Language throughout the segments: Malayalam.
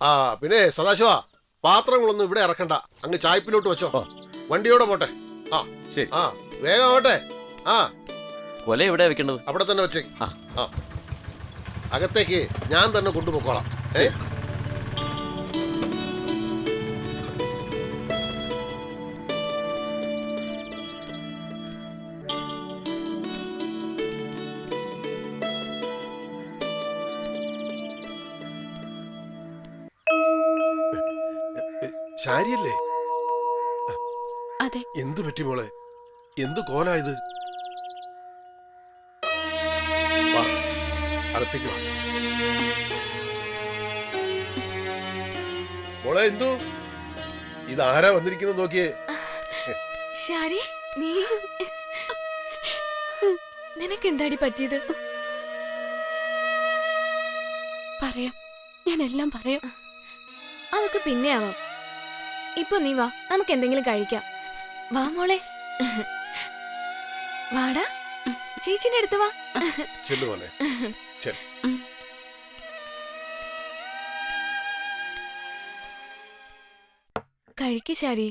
ആ പിന്നെ സദാശിവ, പാത്രങ്ങളൊന്നും ഇവിടെ ഇറക്കണ്ട, അങ്ങ് ചായ്പിലോട്ട് വെച്ചോ. വണ്ടിയോടെ പോട്ടെ. ആ ശരി. ആ വേഗം ആവട്ടെ. ആ കൊല എവിടെ വെക്കേണ്ടത്? അവിടെ തന്നെ വെച്ചേക്ക്. ആ അകത്തേക്ക് ഞാൻ തന്നെ കൊണ്ടുപോക്കോളാം. ശാരിയല്ലേ? അതെ. എന്തു പറ്റി മോളെ? എന്തു കോലായത്? വാ, അകത്തേക്ക് വാ. മോളെ എന്തു? ഇതാരാ വന്നിരിക്കുന്നത് നോക്കിയേ. ശാരി, നീ നിനക്ക് എന്താടി പറ്റിയത്? പറയാം, ഞാൻ എല്ലാം പറയാം. അതൊക്കെ പിന്നെ ആവാം. ഇപ്പൊ നീ വാ, നമുക്ക് എന്തെങ്കിലും കഴിക്കാം. വാ മോളെ, വാടാ, ചേച്ചിന്റെ അടുത്ത് വാ. ചെല്ലു മോനെ, ചെല്ല്. കഴിക്ക് ശാരി.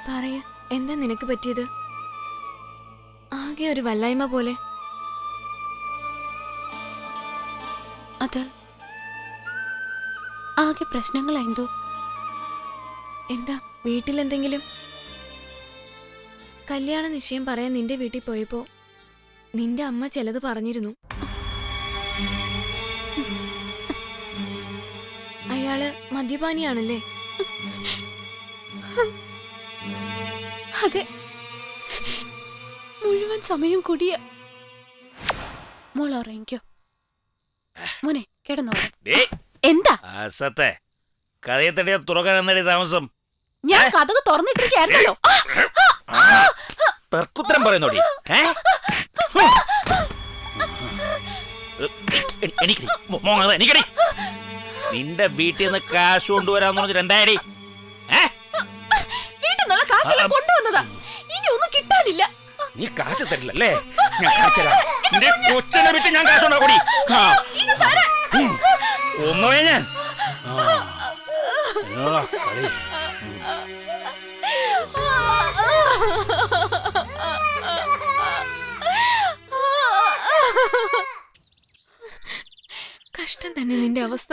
പറയ, എന്താ നിനക്ക് പറ്റിയത്? ആകെ ഒരു വല്ലായ്മ പോലെ. അത് ആകെ പ്രശ്നങ്ങളായെന്തോ. എന്താ വീട്ടിലെന്തെങ്കിലും? കല്യാണ നിശ്ചയം പറയാൻ നിന്റെ വീട്ടിൽ പോയപ്പോ നിന്റെ അമ്മ ചിലത് പറഞ്ഞിരുന്നു. അയാള് മദ്യപാനിയാണല്ലേ? അതെ, മുഴുവൻ സമയം കുടിയ. മോൾ ഉറങ്ങിക്കോ മോനെ, കിടന്നോ. എന്താ അസത്തെ കഥയത്തടിയ തുറക്കാൻ എന്നടി താമസം? ഞാൻ കഥക് തുറന്നിട്ടിരിക്കായിരുന്നല്ലോ. തർക്കുത്തരം പറയുന്നോടി. എനിക്കടി നിന്റെ വീട്ടിൽ നിന്ന് കാശ് കൊണ്ടുവരാന്ന് പറഞ്ഞിട്ട് എന്തായടി? വീട്ടിൽ നിന്നുള്ള കാശെല്ലാം കൊണ്ടുവന്നതാ, ഇനി ഒന്നും കിട്ടാനില്ല. നീ കാശ് തരില്ലല്ലേ? ഞാൻ കാണിച്ചതാ. നിന്റെ കൊച്ചനെ വിട്ട് ഞാൻ കാശ് ഉണ്ടാക്കൂടി. ഒന്നുമേ ഞാൻ കളി. കഷ്ടം തന്നെ നിന്റെ അവസ്ഥ.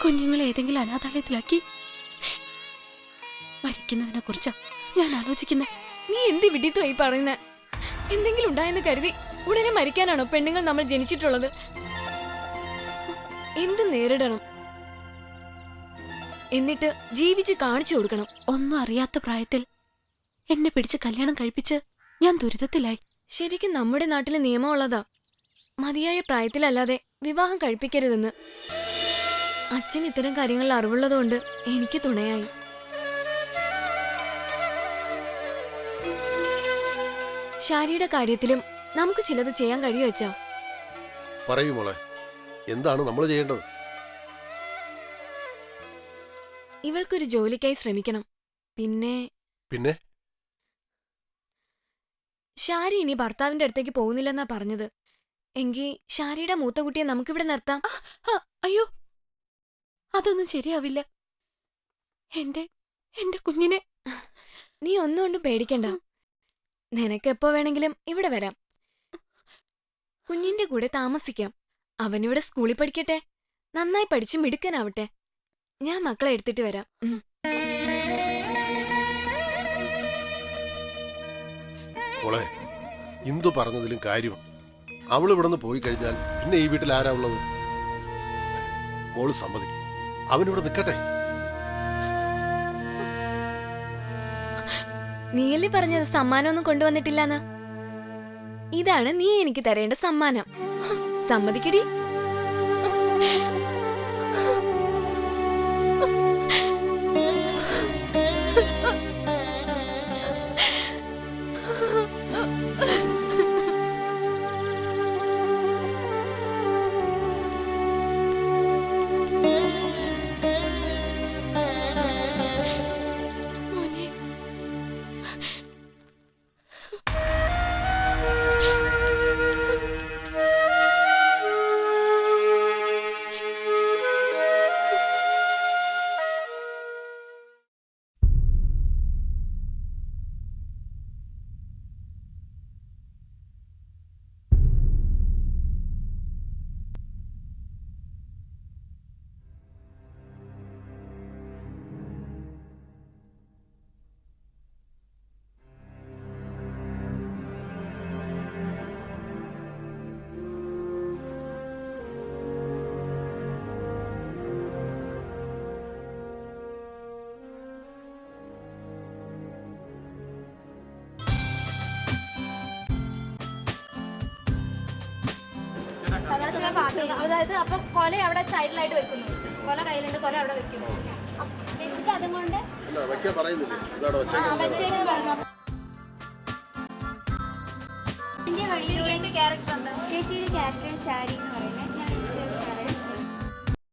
കുഞ്ഞുങ്ങളെ ഏതെങ്കിലും അനാഥാലയത്തിലാക്കി മരിക്കുന്നതിനെ കുറിച്ചാ ഞാൻ ആലോചിക്കുന്നത്. നീ എന്ത് വിഡിത്തോ ഈ പറയുന്നേ? എന്തെങ്കിലും ഉണ്ടായെന്ന് കരുതി ഉടനെ മരിക്കാനാണോ പെണ്ണുങ്ങൾ നമ്മൾ ജനിച്ചിട്ടുള്ളത്? എന്ത് നേരിടണം, എന്നിട്ട് ജീവിച്ച് കാണിച്ചു കൊടുക്കണം. ഒന്നും അറിയാത്ത പ്രായത്തിൽ എന്നെ പിടിച്ച് കല്യാണം കഴിപ്പിച്ച് ഞാൻ ദുരിതത്തിലായി. ശരിക്കും നമ്മുടെ നാട്ടിലെ നിയമമുള്ളതാ, മതിയായ പ്രായത്തിലല്ലാതെ വിവാഹം കഴിപ്പിക്കരുതെന്ന്. അച്ഛൻ ഇത്തരം കാര്യങ്ങളിൽ അറിവുള്ളതുകൊണ്ട് എനിക്ക് തുണയായി. ശാരിയുടെ കാര്യത്തിലും നമുക്ക് ചിലത് ചെയ്യാൻ കഴിയുമോ അച്ഛാ? പറയൂ മോളെ, എന്താണ് നമ്മൾ ചെയ്യേണ്ടത്? ഇവൾക്കൊരു ജോലിക്കായി ശ്രമിക്കണം. പിന്നെ പിന്നെ ശാരി ഇനി ഭർത്താവിന്റെ അടുത്തേക്ക് പോകുന്നില്ലെന്നാ പറഞ്ഞത്. എങ്കിൽ ശാരിയുടെ മൂത്ത കുട്ടിയെ നമുക്കിവിടെ നിർത്താം. അയ്യോ, അതൊന്നും ശരിയാവില്ല. എന്റെ കുഞ്ഞിനെ. നീ ഒന്നുകൊണ്ടും പേടിക്കണ്ട, നിനക്കെപ്പോ വേണമെങ്കിലും ഇവിടെ വരാം. കുഞ്ഞിന്റെ കൂടെ താമസിക്കാം. അവനിവിടെ സ്കൂളിൽ പഠിക്കട്ടെ, നന്നായി പഠിച്ച് മിടുക്കനാവട്ടെ. ഞാൻ മക്കളെ എടുത്തിട്ട് വരാം. മോളെ, ഇന്ദു പറഞ്ഞതിലും കാര്യമുണ്ട്. അവൾ ഇവിടുന്ന് പോയി കഴിഞ്ഞാൽ പിന്നെ ഈ വീട്ടിൽ ആരാ ഉള്ളത്? മോള് സമ്മതിക്കും, അവനിവിടെ നിൽക്കട്ടെ. നീയല്ലേ പറഞ്ഞത് സമ്മാനമൊന്നും കൊണ്ടുവന്നിട്ടില്ലെന്ന്? ഇതാണ് നീ എനിക്ക് തരേണ്ട സമ്മാനം. സമ്മതിക്കടി. പാത്രം, അതായത് അപ്പൊ കൊല അവിടെ സൈഡിലായിട്ട് വെക്കുന്നു, കൊല കയ്യിലുണ്ട്, കൊല അവിടെ വെക്കുന്നു, വെച്ചിട്ട് അതും കൊണ്ട് വെക്കാൻ പറയുന്നില്ലേ ഇതാണോ വെച്ചേക്ക് പറഞ്ഞു. എന്റെ വഴിയിലൂടെ ചേച്ചിയുടെ ക്യാരക്ടർ ശാരി എന്ന് പറയുന്നത്